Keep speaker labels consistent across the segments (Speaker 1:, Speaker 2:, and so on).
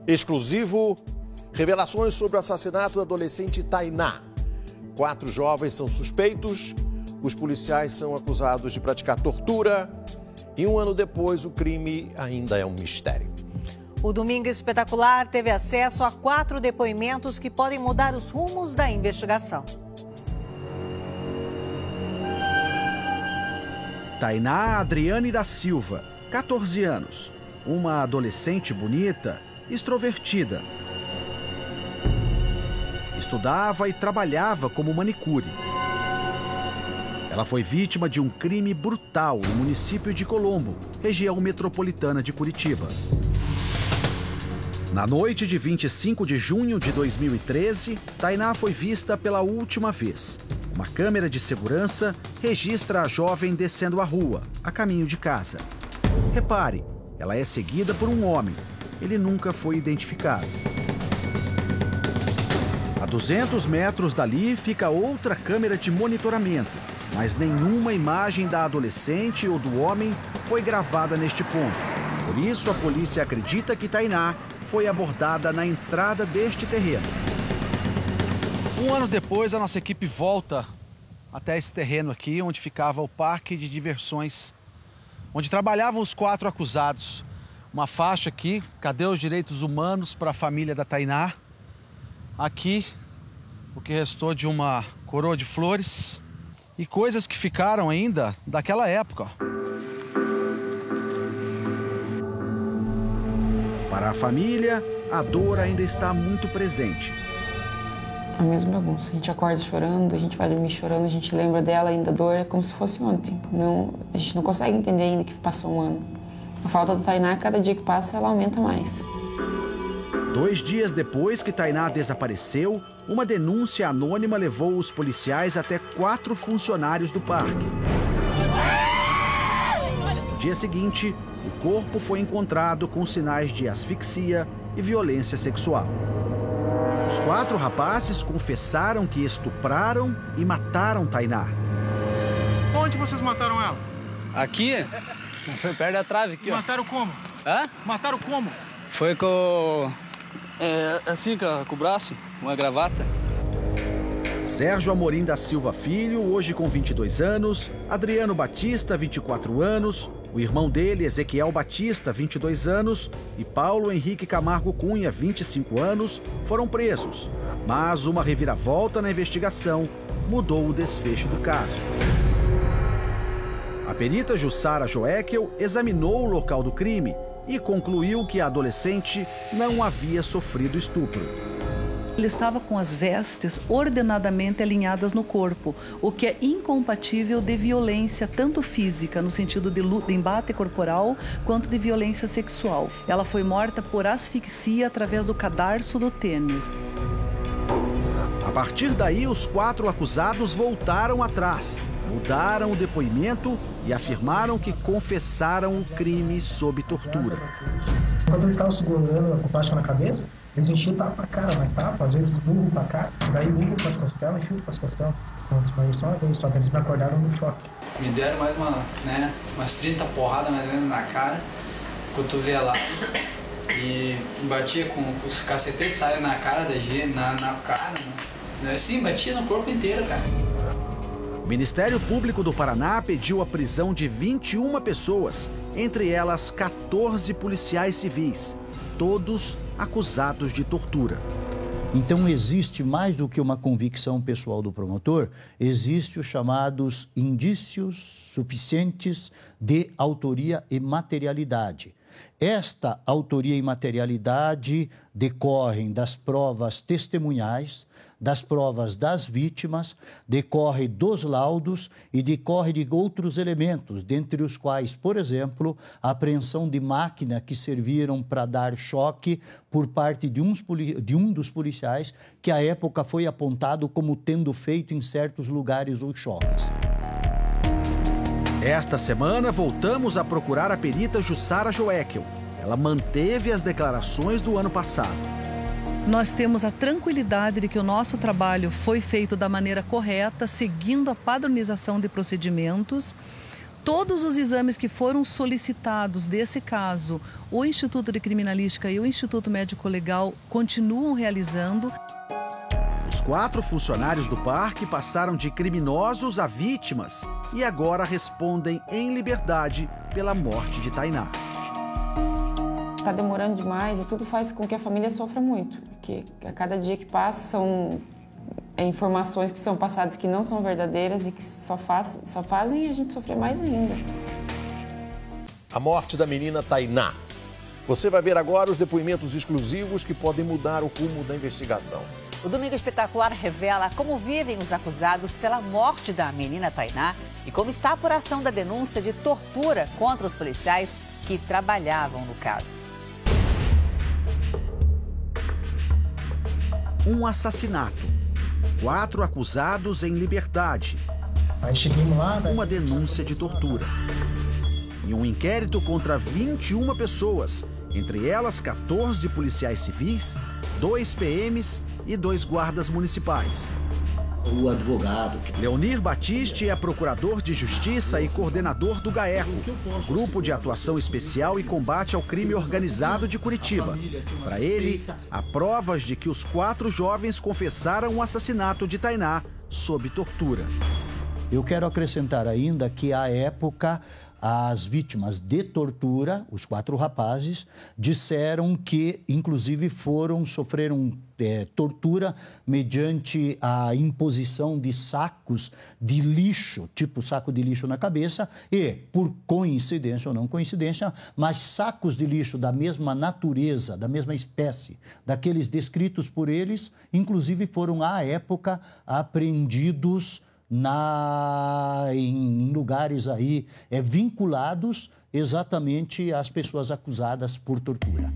Speaker 1: Exclusivo, revelações sobre o assassinato da adolescente Tainá. 4 jovens são suspeitos, os policiais são acusados de praticar tortura e 1 ano depois o crime ainda é um mistério.
Speaker 2: O Domingo Espetacular teve acesso a 4 depoimentos que podem mudar os rumos da investigação.
Speaker 3: Tainá Adriane da Silva, 14 anos. Uma adolescente bonita, extrovertida. Estudava e trabalhava como manicure. Ela foi vítima de um crime brutal no município de Colombo, região metropolitana de Curitiba. Na noite de 25 de junho de 2013, Tainá foi vista pela última vez. Uma câmera de segurança registra a jovem descendo a rua, a caminho de casa. Repare, ela é seguida por um homem. Ele nunca foi identificado. A 200 metros dali fica outra câmera de monitoramento, mas nenhuma imagem da adolescente ou do homem foi gravada neste ponto. Por isso, a polícia acredita que Tainá foi abordada na entrada deste terreno.
Speaker 4: 1 ano depois, a nossa equipe volta até esse terreno aqui, onde ficava o parque de diversões, onde trabalhavam os 4 acusados. Uma faixa aqui, cadê os direitos humanos para a família da Tainá? Aqui, o que restou de uma coroa de flores e coisas que ficaram ainda daquela época.
Speaker 3: Para a família, a dor ainda está muito presente.
Speaker 5: A mesma bagunça. A gente acorda chorando, a gente vai dormir chorando, a gente lembra dela ainda, a dor é como se fosse ontem. A gente não consegue entender ainda que passou 1 ano. A falta da Tainá, cada dia que passa, ela aumenta mais.
Speaker 3: 2 dias depois que Tainá desapareceu, uma denúncia anônima levou os policiais até 4 funcionários do parque. No dia seguinte, o corpo foi encontrado com sinais de asfixia e violência sexual. Os 4 rapazes confessaram que estupraram e mataram Tainá.
Speaker 6: Onde vocês mataram ela?
Speaker 7: Aqui? Foi perto da trave aqui, ó.
Speaker 6: Mataram como?
Speaker 7: Hã?
Speaker 6: Mataram como?
Speaker 7: Foi com... assim, com o braço, uma gravata.
Speaker 3: Sérgio Amorim da Silva Filho, hoje com 22 anos. Adriano Batista, 24 anos. O irmão dele, Ezequiel Batista, 22 anos. E Paulo Henrique Camargo Cunha, 25 anos, foram presos. Mas uma reviravolta na investigação mudou o desfecho do caso. A perita Jussara Joekel examinou o local do crime e concluiu que a adolescente não havia sofrido estupro.
Speaker 8: Ele estava com as vestes ordenadamente alinhadas no corpo, o que é incompatível de violência tanto física, no sentido de embate corporal, quanto de violência sexual. Ela foi morta por asfixia através do cadarço do tênis.
Speaker 3: A partir daí, os 4 acusados voltaram atrás, mudaram o depoimento e afirmaram que confessaram o crime sob tortura.
Speaker 9: Quando eles estavam segurando a plástica na cabeça, eles enchiam tapa pra cara, mas tapa, às vezes burro pra cá, daí burro pras costelas e chute pras costelas. Então, só que eles me acordaram no choque.
Speaker 7: Me deram mais umas 30 porradas mais ou menos na cara, cotovelado, e batia com os cacetetes que saíram na cara da gente, na cara, né? Assim, batia no corpo inteiro, cara.
Speaker 3: O Ministério Público do Paraná pediu a prisão de 21 pessoas, entre elas 14 policiais civis, todos acusados de tortura.
Speaker 10: Então existe mais do que uma convicção pessoal do promotor, existe os chamados indícios suficientes de autoria e materialidade. Esta autoria e materialidade decorrem das provas testemunhais, das provas das vítimas, decorre dos laudos e decorre de outros elementos, dentre os quais, por exemplo, a apreensão de máquina que serviram para dar choque por parte de um dos policiais, que à época foi apontado como tendo feito em certos lugares os choques.
Speaker 3: Esta semana, voltamos a procurar a perita Jussara Joekel. Ela manteve as declarações do ano passado.
Speaker 8: Nós temos a tranquilidade de que o nosso trabalho foi feito da maneira correta, seguindo a padronização de procedimentos. Todos os exames que foram solicitados desse caso, o Instituto de Criminalística e o Instituto Médico Legal continuam realizando.
Speaker 3: Os 4 funcionários do parque passaram de criminosos a vítimas e agora respondem em liberdade pela morte de Tainá.
Speaker 5: Está demorando demais e tudo faz com que a família sofra muito, porque a cada dia que passa são informações que são passadas que não são verdadeiras e que só fazem a gente sofrer mais ainda.
Speaker 1: A morte da menina Tainá. Você vai ver agora os depoimentos exclusivos que podem mudar o rumo da investigação.
Speaker 2: O Domingo Espetacular revela como vivem os acusados pela morte da menina Tainá e como está a apuração da denúncia de tortura contra os policiais que trabalhavam no caso.
Speaker 3: Um assassinato. 4 acusados em liberdade. Uma denúncia de tortura. E um inquérito contra 21 pessoas, entre elas 14 policiais civis, 2 PMs e 2 guardas municipais.
Speaker 10: O advogado.
Speaker 3: Leonir Batiste é procurador de Justiça e coordenador do GAECO, Grupo de Atuação Especial e Combate ao Crime Organizado de Curitiba. Para ele, há provas de que os 4 jovens confessaram o assassinato de Tainá sob tortura.
Speaker 10: Eu quero acrescentar ainda que, à época, as vítimas de tortura, os 4 rapazes, disseram que, inclusive, sofreram tortura mediante a imposição de sacos de lixo, tipo saco de lixo na cabeça, e, por coincidência ou não coincidência, mas sacos de lixo da mesma natureza, da mesma espécie, daqueles descritos por eles, inclusive foram, à época, apreendidos em lugares aí vinculados exatamente às pessoas acusadas por tortura.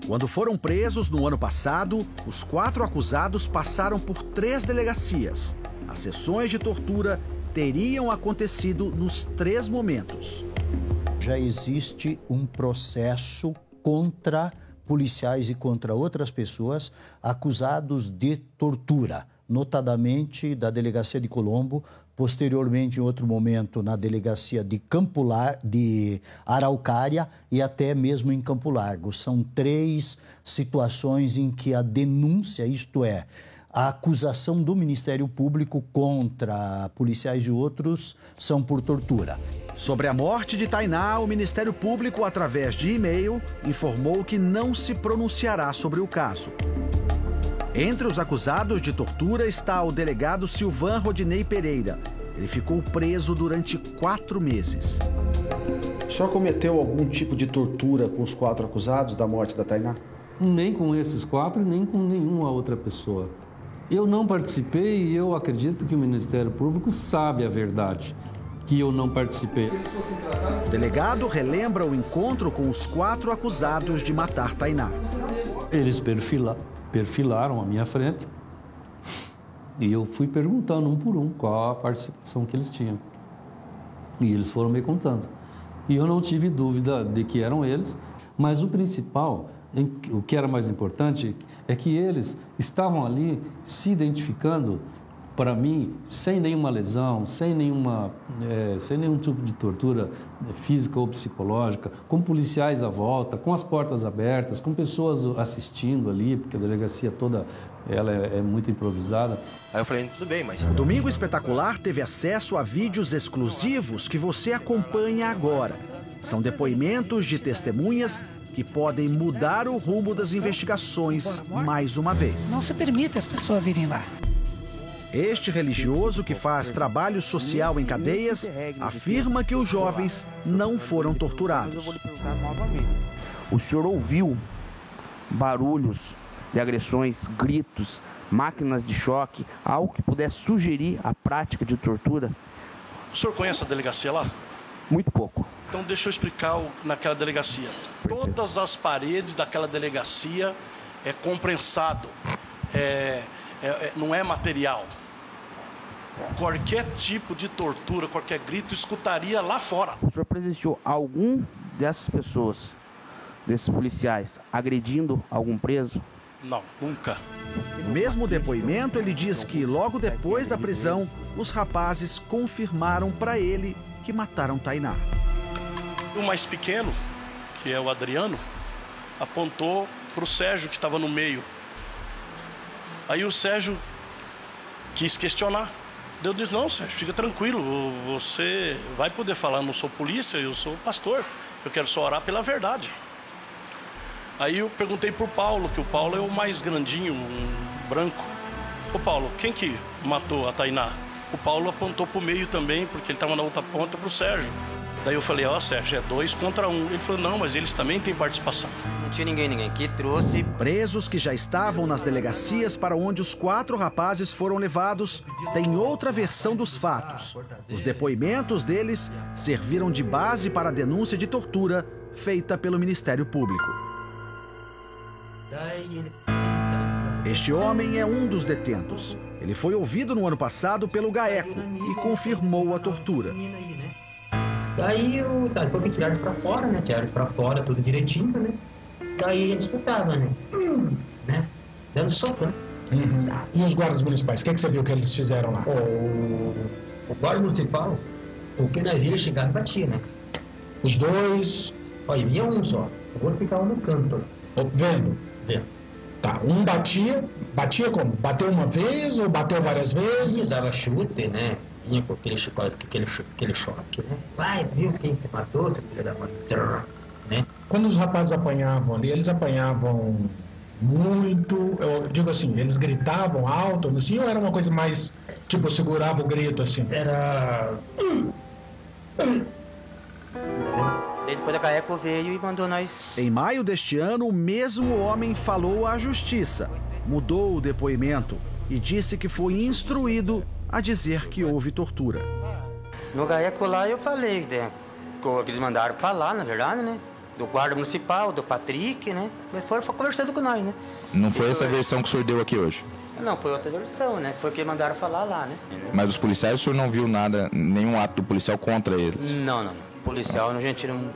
Speaker 3: Quando foram presos no ano passado, os 4 acusados passaram por 3 delegacias. As sessões de tortura teriam acontecido nos 3 momentos.
Speaker 10: Já existe um processo contra policiais e contra outras pessoas acusados de tortura, notadamente da Delegacia de Colombo, posteriormente, em outro momento, na Delegacia de de Araucária e até mesmo em Campo Largo. São 3 situações em que a denúncia, isto é, a acusação do Ministério Público contra policiais e outros, são por tortura.
Speaker 3: Sobre a morte de Tainá, o Ministério Público, através de e-mail, informou que não se pronunciará sobre o caso. Entre os acusados de tortura está o delegado Silvan Rodinei Pereira. Ele ficou preso durante 4 meses.
Speaker 4: O senhor cometeu algum tipo de tortura com os 4 acusados da morte da Tainá?
Speaker 11: Nem com esses 4, nem com nenhuma outra pessoa. Eu não participei e eu acredito que o Ministério Público sabe a verdade, que eu não participei.
Speaker 3: O delegado relembra o encontro com os 4 acusados de matar Tainá.
Speaker 11: Eles perfilaram à minha frente e eu fui perguntando um por um qual a participação que eles tinham. E eles foram me contando. E eu não tive dúvida de que eram eles, mas o principal, o que era mais importante, é que eles estavam ali se identificando, para mim, sem nenhuma lesão, sem nenhum tipo de tortura física ou psicológica, com policiais à volta, com as portas abertas, com pessoas assistindo ali, porque a delegacia toda ela é muito improvisada.
Speaker 12: Aí eu falei, tudo bem, mas...
Speaker 3: O Domingo Espetacular teve acesso a vídeos exclusivos que você acompanha agora. São depoimentos de testemunhas que podem mudar o rumo das investigações mais uma vez.
Speaker 13: Não se permite as pessoas irem lá.
Speaker 3: Este religioso, que faz trabalho social em cadeias, afirma que os jovens não foram torturados.
Speaker 14: O senhor ouviu barulhos de agressões, gritos, máquinas de choque, algo que pudesse sugerir a prática de tortura?
Speaker 12: O senhor conhece a delegacia lá?
Speaker 14: Muito pouco.
Speaker 12: Então deixa eu explicar naquela delegacia. Todas as paredes daquela delegacia é comprensado, não é material. Qualquer tipo de tortura, qualquer grito, escutaria lá fora.
Speaker 14: O senhor presenciou algum dessas pessoas, desses policiais, agredindo algum preso?
Speaker 12: Não, nunca.
Speaker 3: No mesmo depoimento, ele diz que logo depois da prisão, os rapazes confirmaram para ele que mataram Tainá.
Speaker 12: O mais pequeno, que é o Adriano, apontou para o Sérgio, que estava no meio. Aí o Sérgio quis questionar. Eu disse, não, Sérgio, fica tranquilo, você vai poder falar, eu não sou polícia, eu sou pastor, eu quero só orar pela verdade. Aí eu perguntei pro Paulo, que o Paulo é o mais grandinho, um branco. Ô Paulo, quem que matou a Tainá? O Paulo apontou pro meio também, porque ele estava na outra ponta, pro Sérgio. Daí eu falei, ó, Sérgio, é 2 contra 1. Ele falou, não, mas eles também têm participação.
Speaker 15: Não tinha ninguém que trouxe.
Speaker 3: Presos que já estavam nas delegacias para onde os 4 rapazes foram levados têm outra versão dos fatos. Os depoimentos deles serviram de base para a denúncia de tortura feita pelo Ministério Público. Este homem é um dos detentos. Ele foi ouvido no ano passado pelo GAECO e confirmou a tortura.
Speaker 16: Daí depois que tiraram pra fora, né? Tiraram pra fora tudo direitinho, né? Daí ele disputava, né? Dando soco, né?
Speaker 9: E os guardas municipais, o que você viu que eles fizeram lá?
Speaker 16: O guarda municipal, o que nós via chegar e batia, né?
Speaker 9: Os dois?
Speaker 16: Olha, ia um só. O outro ficava no canto.
Speaker 9: Vendo?
Speaker 16: Vendo.
Speaker 9: Tá, um batia como? Bateu uma vez ou bateu várias vezes?
Speaker 16: Dava chute, né? Vinha com aquele chicote, aquele choque, né? Vai, viu quem se matou, filha da mãe, né?
Speaker 9: Quando os rapazes apanhavam ali, eles apanhavam muito, eu digo assim, eles gritavam alto, assim, ou era uma coisa mais, tipo, segurava o grito, assim?
Speaker 16: Era...
Speaker 15: Depois a GAECO veio e mandou nós...
Speaker 3: Em maio deste ano, o mesmo homem falou à justiça, mudou o depoimento e disse que foi instruído a dizer que houve tortura.
Speaker 15: No GAECO lá eu falei, né, que eles mandaram pra lá, na verdade, né? Do guarda municipal, do Patrick, né? Mas foram conversando com nós, né?
Speaker 17: Não foi essa versão que o senhor deu aqui hoje?
Speaker 15: Não, foi outra versão, né? Foi o que mandaram falar lá, né?
Speaker 17: Mas os policiais, o senhor não viu nada, nenhum ato do policial contra eles?
Speaker 15: Não. Policial, a gente não...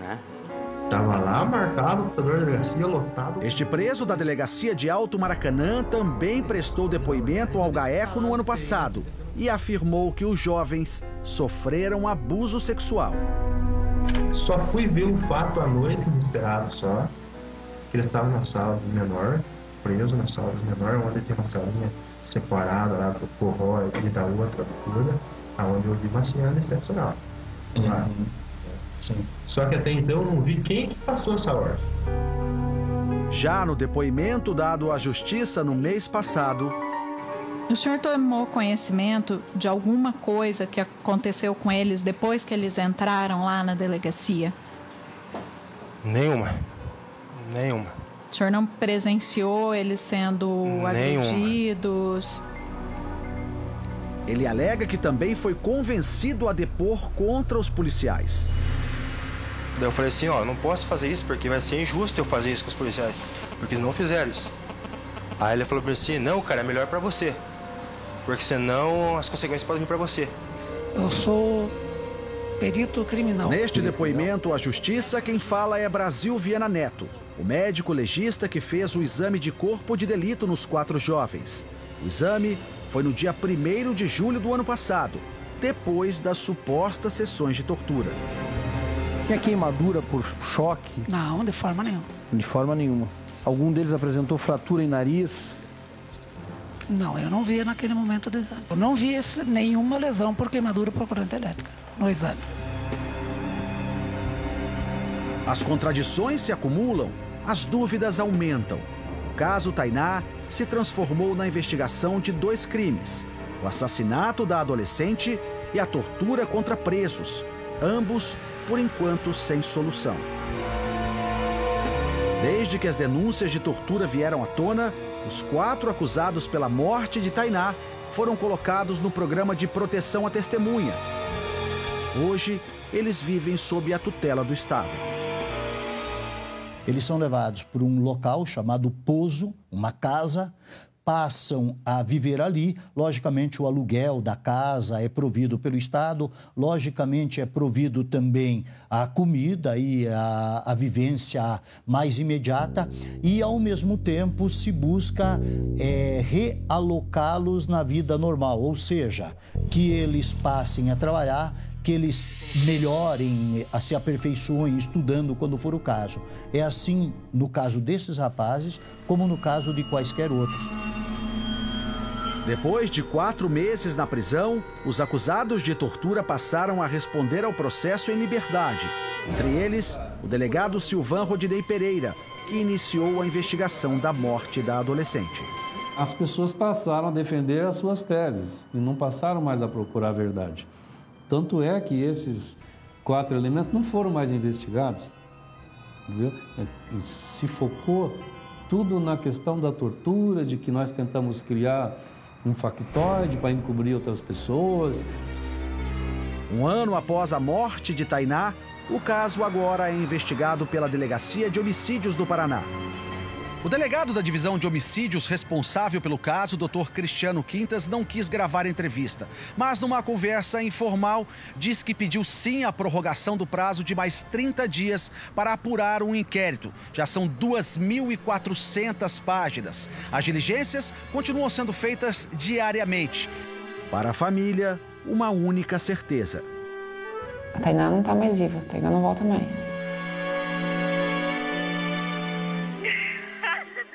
Speaker 15: né?
Speaker 16: Tava lá marcado, o computador da delegacia lotado.
Speaker 3: Este preso da delegacia de Alto Maracanã também prestou depoimento ao GAECO no ano passado e afirmou que os jovens sofreram abuso sexual.
Speaker 16: Só fui ver o fato à noite, inesperado só, que eles estavam na sala dos menores, preso na sala dos menores, onde tem uma salinha separada lá do forró e da outra altura, onde eu vi uma cena excepcional. Sim. Só que até então eu não vi quem que passou essa ordem.
Speaker 3: Já no depoimento dado à justiça no mês passado...
Speaker 18: O senhor tomou conhecimento de alguma coisa que aconteceu com eles depois que eles entraram lá na delegacia?
Speaker 19: Nenhuma.
Speaker 18: O senhor não presenciou eles sendo agredidos?
Speaker 3: Ele alega que também foi convencido a depor contra os policiais.
Speaker 19: Daí eu falei assim, ó, não posso fazer isso porque vai ser injusto eu fazer isso com os policiais, porque eles não fizeram isso. Aí ele falou pra mim assim, não, cara, é melhor pra você, porque senão as consequências podem vir pra você.
Speaker 13: Eu sou perito criminal.
Speaker 3: Neste depoimento à justiça, quem fala é Brasil Viana Neto, o médico legista que fez o exame de corpo de delito nos 4 jovens. O exame foi no dia 1º de julho do ano passado, depois das supostas sessões de tortura.
Speaker 11: Tinha queimadura por choque?
Speaker 13: Não, de forma nenhuma.
Speaker 11: De forma nenhuma. Algum deles apresentou fratura em nariz?
Speaker 13: Não, eu não vi naquele momento do exame. Eu não vi nenhuma lesão por queimadura por corrente elétrica no exame.
Speaker 3: As contradições se acumulam, as dúvidas aumentam. O caso Tainá se transformou na investigação de 2 crimes: o assassinato da adolescente e a tortura contra presos, ambos, por enquanto, sem solução. Desde que as denúncias de tortura vieram à tona, os 4 acusados pela morte de Tainá foram colocados no programa de proteção à testemunha. Hoje, eles vivem sob a tutela do Estado.
Speaker 10: Eles são levados para um local chamado Pozo, uma casa, passam a viver ali. Logicamente, o aluguel da casa é provido pelo Estado, logicamente é provido também a comida e a vivência mais imediata e, ao mesmo tempo, se busca realocá-los na vida normal, ou seja, que eles passem a trabalhar, que eles melhorem, se aperfeiçoem estudando quando for o caso. É assim no caso desses rapazes, como no caso de quaisquer outros.
Speaker 3: Depois de 4 meses na prisão, os acusados de tortura passaram a responder ao processo em liberdade. Entre eles, o delegado Silvan Rodinei Pereira, que iniciou a investigação da morte da adolescente.
Speaker 11: As pessoas passaram a defender as suas teses e não passaram mais a procurar a verdade. Tanto é que esses 4 elementos não foram mais investigados. Entendeu? Se focou tudo na questão da tortura, de que nós tentamos criar um factoide para encobrir outras pessoas.
Speaker 3: Um ano após a morte de Tainá, o caso agora é investigado pela Delegacia de Homicídios do Paraná. O delegado da Divisão de Homicídios responsável pelo caso, Dr. Cristiano Quintas, não quis gravar a entrevista, mas numa conversa informal, diz que pediu sim a prorrogação do prazo de mais 30 dias para apurar um inquérito. Já são 2.400 páginas. As diligências continuam sendo feitas diariamente. Para a família, uma única certeza.
Speaker 5: A Tainá não está mais viva, a Tainá não volta mais.